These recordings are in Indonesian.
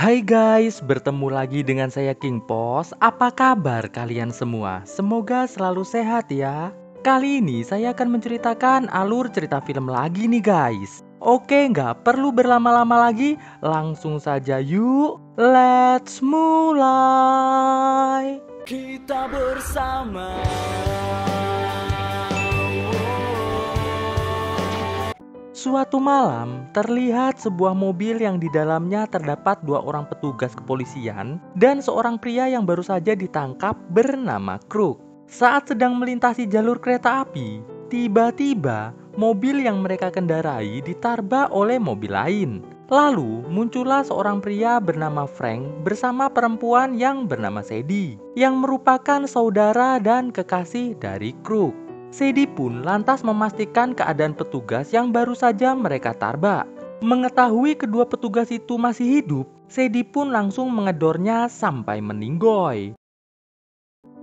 Hai guys, bertemu lagi dengan saya King Pos. Apa kabar kalian semua? Semoga selalu sehat ya. Kali ini saya akan menceritakan alur cerita film lagi nih guys. Oke, nggak perlu berlama-lama lagi, langsung saja yuk. Let's mulai. Kita bersama. Suatu malam, terlihat sebuah mobil yang di dalamnya terdapat dua orang petugas kepolisian dan seorang pria yang baru saja ditangkap bernama Kruk. Saat sedang melintasi jalur kereta api, tiba-tiba mobil yang mereka kendarai ditabrak oleh mobil lain. Lalu muncullah seorang pria bernama Frank bersama perempuan yang bernama Sadie, yang merupakan saudara dan kekasih dari Kruk. Sadie pun lantas memastikan keadaan petugas yang baru saja mereka tabrak. Mengetahui kedua petugas itu masih hidup, Sadie pun langsung mengedornya sampai meninggoy.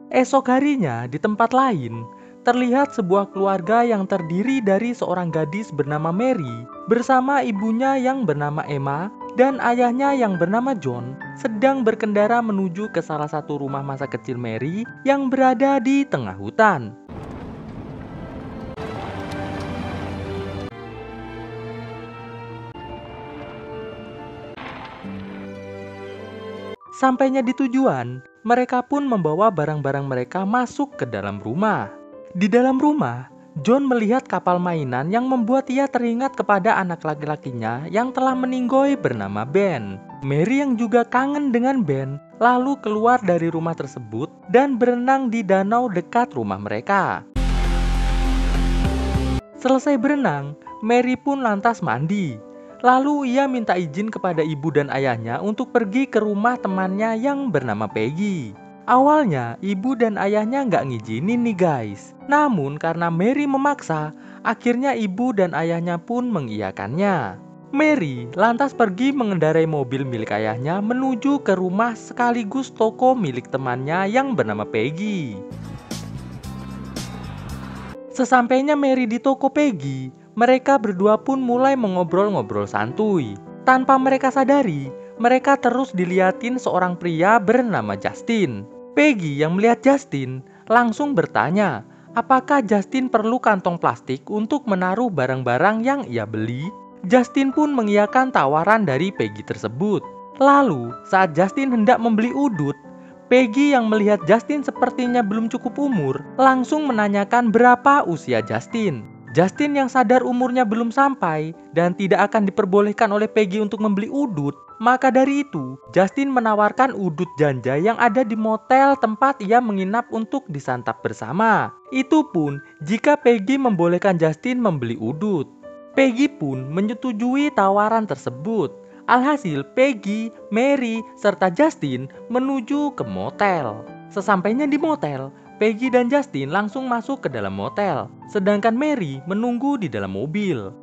Esok harinya di tempat lain, terlihat sebuah keluarga yang terdiri dari seorang gadis bernama Mary bersama ibunya yang bernama Emma dan ayahnya yang bernama John sedang berkendara menuju ke salah satu rumah masa kecil Mary yang berada di tengah hutan. Sampainya di tujuan, mereka pun membawa barang-barang mereka masuk ke dalam rumah. Di dalam rumah, John melihat kapal mainan yang membuat ia teringat kepada anak laki-lakinya yang telah meninggoy bernama Ben. Mary yang juga kangen dengan Ben, lalu keluar dari rumah tersebut dan berenang di danau dekat rumah mereka. Selesai berenang, Mary pun lantas mandi. Lalu ia minta izin kepada ibu dan ayahnya untuk pergi ke rumah temannya yang bernama Peggy. Awalnya ibu dan ayahnya nggak ngizinin nih guys. Namun karena Mary memaksa, akhirnya ibu dan ayahnya pun mengiyakannya. Mary lantas pergi mengendarai mobil milik ayahnya menuju ke rumah sekaligus toko milik temannya yang bernama Peggy. Sesampainya Mary di toko Peggy, mereka berdua pun mulai mengobrol-ngobrol santuy. Tanpa mereka sadari, mereka terus diliatin seorang pria bernama Justin. Peggy yang melihat Justin langsung bertanya, apakah Justin perlu kantong plastik untuk menaruh barang-barang yang ia beli? Justin pun mengiyakan tawaran dari Peggy tersebut. Lalu, saat Justin hendak membeli udut, Peggy yang melihat Justin sepertinya belum cukup umur, langsung menanyakan berapa usia Justin. Justin yang sadar umurnya belum sampai dan tidak akan diperbolehkan oleh Peggy untuk membeli udut, maka dari itu Justin menawarkan udut janja yang ada di motel tempat ia menginap untuk disantap bersama. Itu pun jika Peggy membolehkan Justin membeli udut. Peggy pun menyetujui tawaran tersebut. Alhasil Peggy, Mary, serta Justin menuju ke motel. Sesampainya di motel, Peggy dan Justin langsung masuk ke dalam motel, sedangkan Mary menunggu di dalam mobil.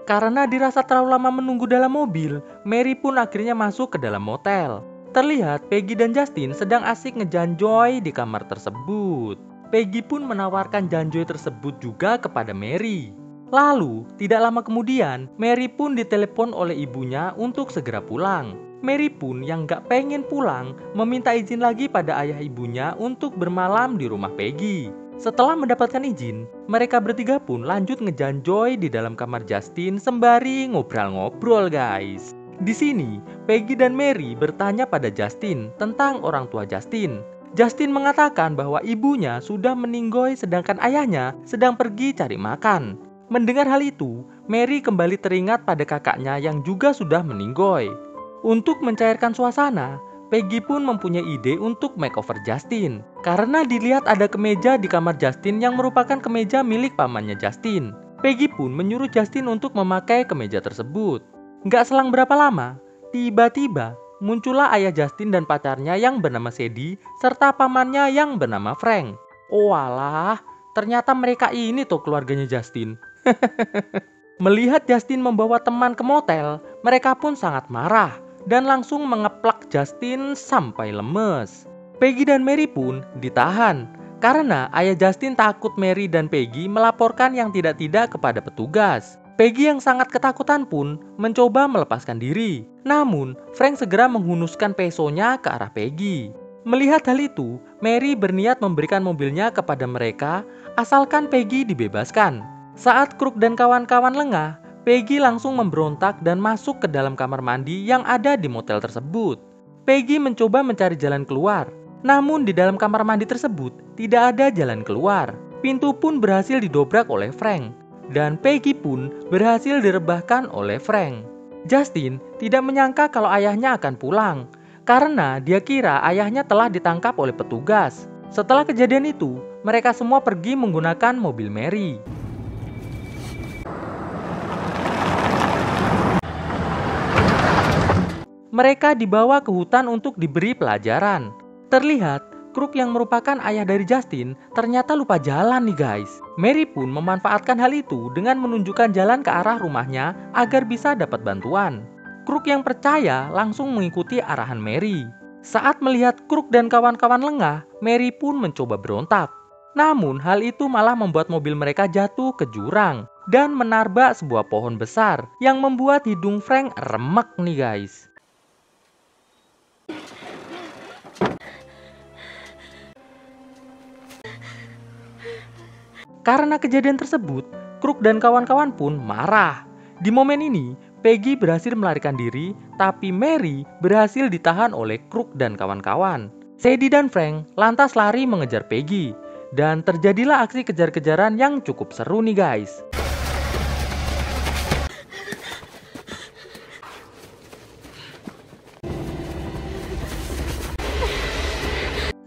Karena dirasa terlalu lama menunggu dalam mobil, Mary pun akhirnya masuk ke dalam motel. Terlihat Peggy dan Justin sedang asik ngejanjoy di kamar tersebut. Peggy pun menawarkan janjoy tersebut juga kepada Mary. Lalu, tidak lama kemudian, Mary pun ditelepon oleh ibunya untuk segera pulang. Mary pun yang gak pengen pulang, meminta izin lagi pada ayah ibunya untuk bermalam di rumah Peggy. Setelah mendapatkan izin, mereka bertiga pun lanjut ngejanjoy di dalam kamar Justin sembari ngobrol-ngobrol guys. Di sini, Peggy dan Mary bertanya pada Justin tentang orang tua Justin. Justin mengatakan bahwa ibunya sudah meninggoy sedangkan ayahnya sedang pergi cari makan. Mendengar hal itu, Mary kembali teringat pada kakaknya yang juga sudah meninggoy. Untuk mencairkan suasana, Peggy pun mempunyai ide untuk makeover Justin. Karena dilihat ada kemeja di kamar Justin yang merupakan kemeja milik pamannya Justin. Peggy pun menyuruh Justin untuk memakai kemeja tersebut. Nggak selang berapa lama, tiba-tiba muncullah ayah Justin dan pacarnya yang bernama Sadie serta pamannya yang bernama Frank. Oh alah, ternyata mereka ini tuh keluarganya Justin. Melihat Justin membawa teman ke motel, mereka pun sangat marah dan langsung mengeplak Justin sampai lemes. Peggy dan Mary pun ditahan karena ayah Justin takut Mary dan Peggy melaporkan yang tidak-tidak kepada petugas. Peggy yang sangat ketakutan pun mencoba melepaskan diri. Namun, Frank segera menghunuskan pesonya ke arah Peggy. Melihat hal itu, Mary berniat memberikan mobilnya kepada mereka asalkan Peggy dibebaskan. Saat Crook dan kawan-kawan lengah, Peggy langsung memberontak dan masuk ke dalam kamar mandi yang ada di motel tersebut. Peggy mencoba mencari jalan keluar. Namun di dalam kamar mandi tersebut tidak ada jalan keluar. Pintu pun berhasil didobrak oleh Frank. Dan Peggy pun berhasil direbahkan oleh Frank. Justin tidak menyangka kalau ayahnya akan pulang, karena dia kira ayahnya telah ditangkap oleh petugas. Setelah kejadian itu, mereka semua pergi menggunakan mobil Mary. Mereka dibawa ke hutan untuk diberi pelajaran. Terlihat Crook yang merupakan ayah dari Justin ternyata lupa jalan nih guys. Mary pun memanfaatkan hal itu dengan menunjukkan jalan ke arah rumahnya agar bisa dapat bantuan. Crook yang percaya langsung mengikuti arahan Mary. Saat melihat Crook dan kawan-kawan lengah, Mary pun mencoba berontak. Namun hal itu malah membuat mobil mereka jatuh ke jurang dan menabrak sebuah pohon besar yang membuat hidung Frank remek nih guys. Karena kejadian tersebut, Crook dan kawan-kawan pun marah. Di momen ini, Peggy berhasil melarikan diri, tapi Mary berhasil ditahan oleh Crook dan kawan-kawan. Sadie dan Frank lantas lari mengejar Peggy, dan terjadilah aksi kejar-kejaran yang cukup seru nih guys.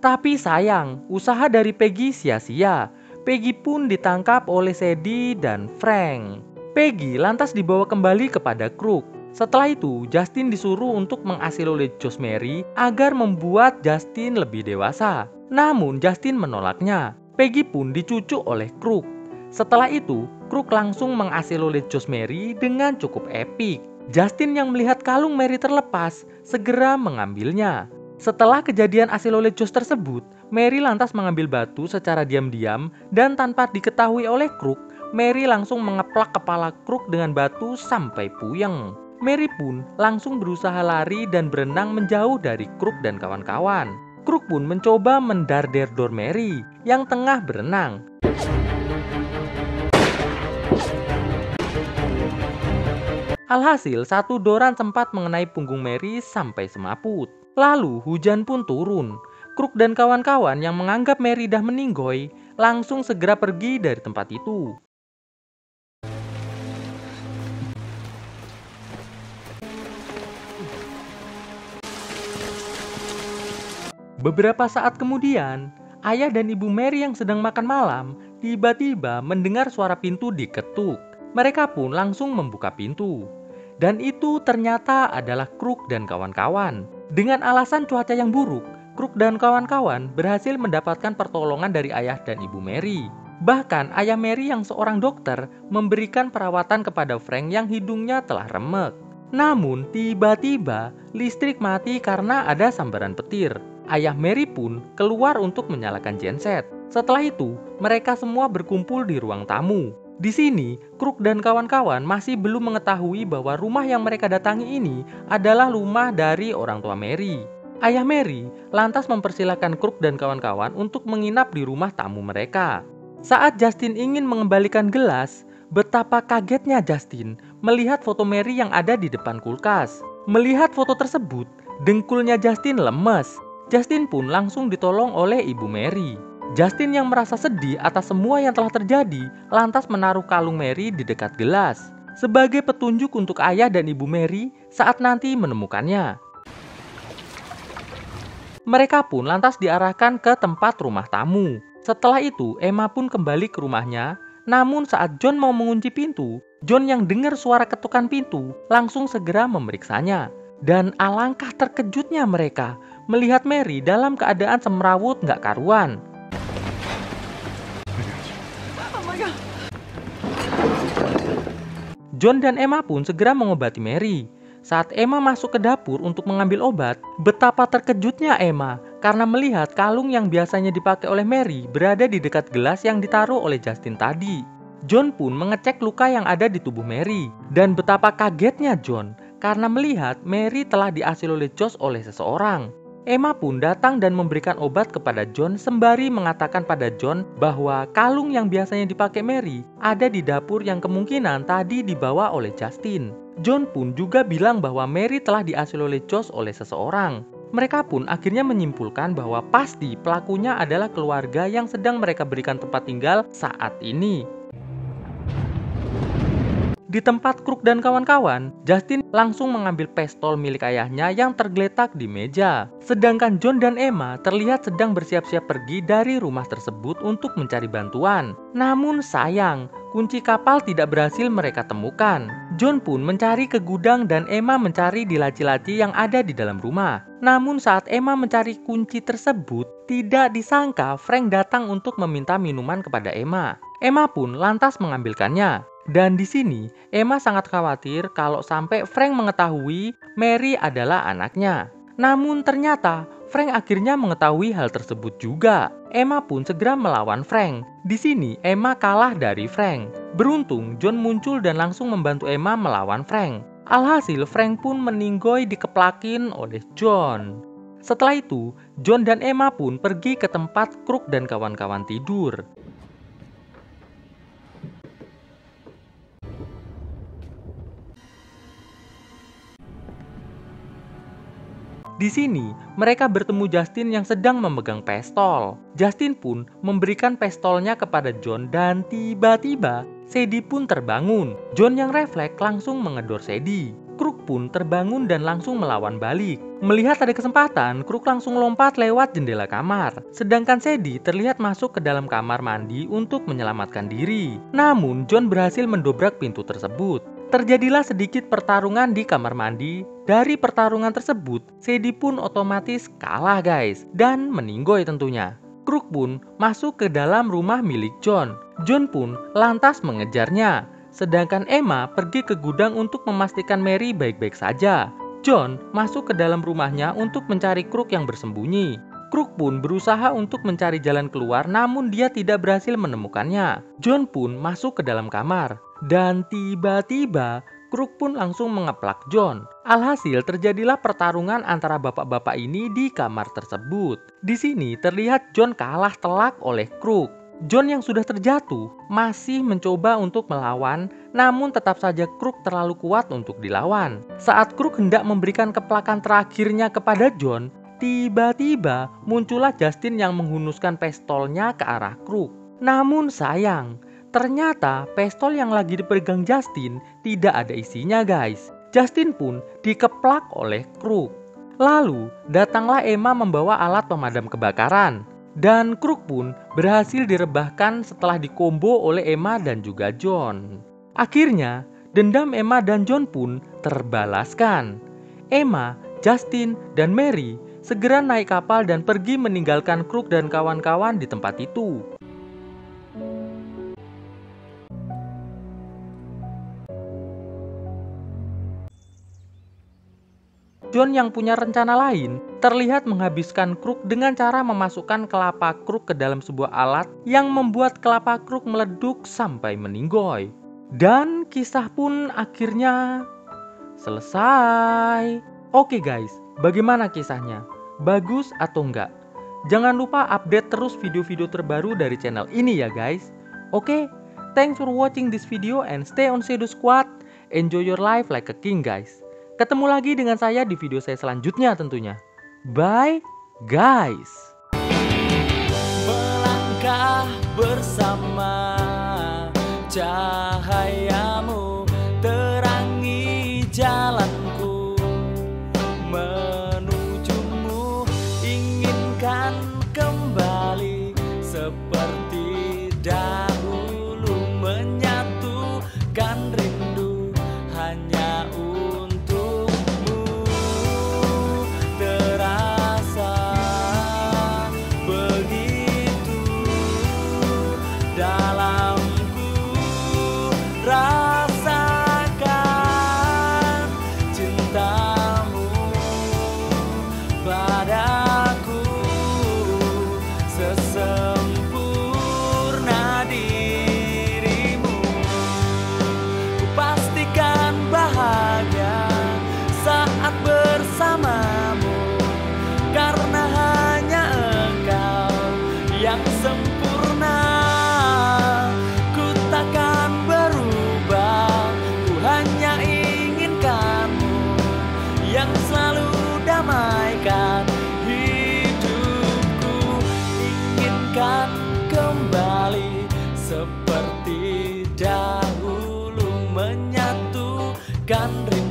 Tapi sayang, usaha dari Peggy sia-sia. Peggy pun ditangkap oleh Sadie dan Frank. Peggy lantas dibawa kembali kepada Crook. Setelah itu, Justin disuruh untuk mengasilolate Mary agar membuat Justin lebih dewasa. Namun, Justin menolaknya. Peggy pun dicucuk oleh Crook. Setelah itu, Crook langsung mengasilolate Mary dengan cukup epik. Justin yang melihat kalung Mary terlepas, segera mengambilnya. Setelah kejadian asilolate tersebut, Mary lantas mengambil batu secara diam-diam dan tanpa diketahui oleh Crook, Mary langsung mengeplak kepala Crook dengan batu sampai puyeng. Mary pun langsung berusaha lari dan berenang menjauh dari Crook dan kawan-kawan. Crook pun mencoba mendarderdor Mary yang tengah berenang. Alhasil, satu doran sempat mengenai punggung Mary sampai semaput. Lalu hujan pun turun. Crook dan kawan-kawan yang menganggap Mary dah meninggoy langsung segera pergi dari tempat itu. Beberapa saat kemudian, ayah dan ibu Mary yang sedang makan malam tiba-tiba mendengar suara pintu diketuk. Mereka pun langsung membuka pintu. Dan itu ternyata adalah Crook dan kawan-kawan. Dengan alasan cuaca yang buruk, Crook dan kawan-kawan berhasil mendapatkan pertolongan dari ayah dan ibu Mary. Bahkan ayah Mary yang seorang dokter memberikan perawatan kepada Frank yang hidungnya telah remek. Namun tiba-tiba listrik mati karena ada sambaran petir. Ayah Mary pun keluar untuk menyalakan genset. Setelah itu, mereka semua berkumpul di ruang tamu. Di sini, Crook dan kawan-kawan masih belum mengetahui bahwa rumah yang mereka datangi ini adalah rumah dari orang tua Mary. Ayah Mary lantas mempersilahkan Crook dan kawan-kawan untuk menginap di rumah tamu mereka. Saat Justin ingin mengembalikan gelas, betapa kagetnya Justin melihat foto Mary yang ada di depan kulkas. Melihat foto tersebut, dengkulnya Justin lemes. Justin pun langsung ditolong oleh ibu Mary. Justin yang merasa sedih atas semua yang telah terjadi, lantas menaruh kalung Mary di dekat gelas sebagai petunjuk untuk ayah dan ibu Mary saat nanti menemukannya. Mereka pun lantas diarahkan ke tempat rumah tamu. Setelah itu, Emma pun kembali ke rumahnya. Namun saat John mau mengunci pintu, John yang dengar suara ketukan pintu langsung segera memeriksanya. Dan alangkah terkejutnya mereka melihat Mary dalam keadaan semrawut gak karuan. John dan Emma pun segera mengobati Mary. Saat Emma masuk ke dapur untuk mengambil obat, betapa terkejutnya Emma karena melihat kalung yang biasanya dipakai oleh Mary berada di dekat gelas yang ditaruh oleh Justin tadi. John pun mengecek luka yang ada di tubuh Mary. Dan betapa kagetnya John karena melihat Mary telah diasil oleh Josh oleh seseorang. Emma pun datang dan memberikan obat kepada John sembari mengatakan pada John bahwa kalung yang biasanya dipakai Mary ada di dapur yang kemungkinan tadi dibawa oleh Justin. John pun juga bilang bahwa Mary telah diasil oleh Josh oleh seseorang. Mereka pun akhirnya menyimpulkan bahwa pasti pelakunya adalah keluarga yang sedang mereka berikan tempat tinggal saat ini. Di tempat Crook dan kawan-kawan, Justin langsung mengambil pistol milik ayahnya yang tergeletak di meja. Sedangkan John dan Emma terlihat sedang bersiap-siap pergi dari rumah tersebut untuk mencari bantuan. Namun sayang, kunci kapal tidak berhasil mereka temukan. John pun mencari ke gudang dan Emma mencari di laci-laci yang ada di dalam rumah. Namun saat Emma mencari kunci tersebut, tidak disangka Frank datang untuk meminta minuman kepada Emma. Emma pun lantas mengambilkannya. Dan di sini, Emma sangat khawatir kalau sampai Frank mengetahui Mary adalah anaknya. Namun ternyata Frank akhirnya mengetahui hal tersebut juga. Emma pun segera melawan Frank. Di sini Emma kalah dari Frank. Beruntung John muncul dan langsung membantu Emma melawan Frank. Alhasil Frank pun meninggoy dikeplakin oleh John. Setelah itu, John dan Emma pun pergi ke tempat Crook dan kawan-kawan tidur. Di sini, mereka bertemu Justin yang sedang memegang pistol. Justin pun memberikan pistolnya kepada John dan tiba-tiba Sadie pun terbangun. John yang refleks langsung mengedor Sadie. Crook pun terbangun dan langsung melawan balik. Melihat ada kesempatan, Crook langsung lompat lewat jendela kamar. Sedangkan Sadie terlihat masuk ke dalam kamar mandi untuk menyelamatkan diri. Namun, John berhasil mendobrak pintu tersebut. Terjadilah sedikit pertarungan di kamar mandi. Dari pertarungan tersebut, Sadie pun otomatis kalah guys, dan meninggoy tentunya. Crook pun masuk ke dalam rumah milik John. John pun lantas mengejarnya. Sedangkan Emma pergi ke gudang untuk memastikan Mary baik-baik saja. John masuk ke dalam rumahnya untuk mencari Crook yang bersembunyi. Crook pun berusaha untuk mencari jalan keluar namun dia tidak berhasil menemukannya. John pun masuk ke dalam kamar. Dan tiba-tiba Crook pun langsung mengeplak John. Alhasil terjadilah pertarungan antara bapak-bapak ini di kamar tersebut. Di sini terlihat John kalah telak oleh Crook. John yang sudah terjatuh masih mencoba untuk melawan, namun tetap saja Crook terlalu kuat untuk dilawan. Saat Crook hendak memberikan keplakan terakhirnya kepada John, tiba-tiba muncullah Justin yang menghunuskan pistolnya ke arah Crook. Namun sayang, ternyata pistol yang lagi dipegang Justin tidak ada isinya guys. Justin pun dikeplak oleh Crook. Lalu datanglah Emma membawa alat pemadam kebakaran. Dan Crook pun berhasil direbahkan setelah dikombo oleh Emma dan juga John. Akhirnya dendam Emma dan John pun terbalaskan. Emma, Justin, dan Mary segera naik kapal dan pergi meninggalkan Crook dan kawan-kawan di tempat itu. John yang punya rencana lain terlihat menghabiskan Crook dengan cara memasukkan kelapa Crook ke dalam sebuah alat yang membuat kelapa Crook meleduk sampai meninggoy. Dan kisah pun akhirnya selesai. Oke guys, bagaimana kisahnya? Bagus atau enggak? Jangan lupa update terus video-video terbaru dari channel ini ya guys. Oke, thanks for watching this video and stay on Shadow Squad. Enjoy your life like a king guys. Ketemu lagi dengan saya di video saya selanjutnya tentunya. Bye guys. Melangkah bersama, cahayamu terangi jalanku, menujumu inginkan kembali seperti dahulu, menyatukan rindu hanya sesempurna dirimu. akanmu yang selalu damaikan hidupku. Inginkan kembali seperti dahulu, menyatukan rindu